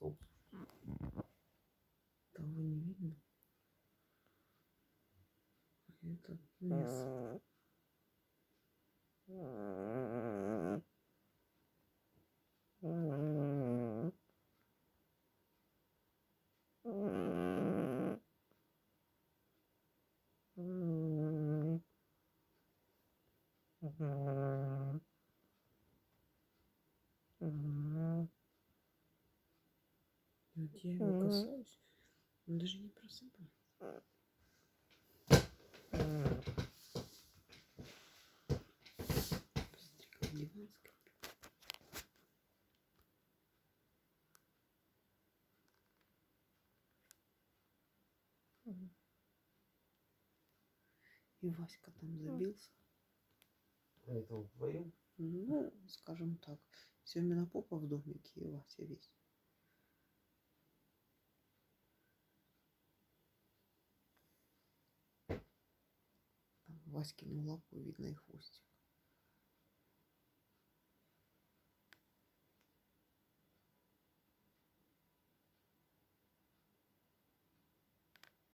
соус. Того не видно. Это мясо. Вот я его касаюсь, он даже не просыпается. Посмотри, как диван скрипит. И Васька там забился. А это вот вдвоем? Ну, скажем так, Семина попа в домике и Вася весь. Там Васькину лапу видно и хвостик.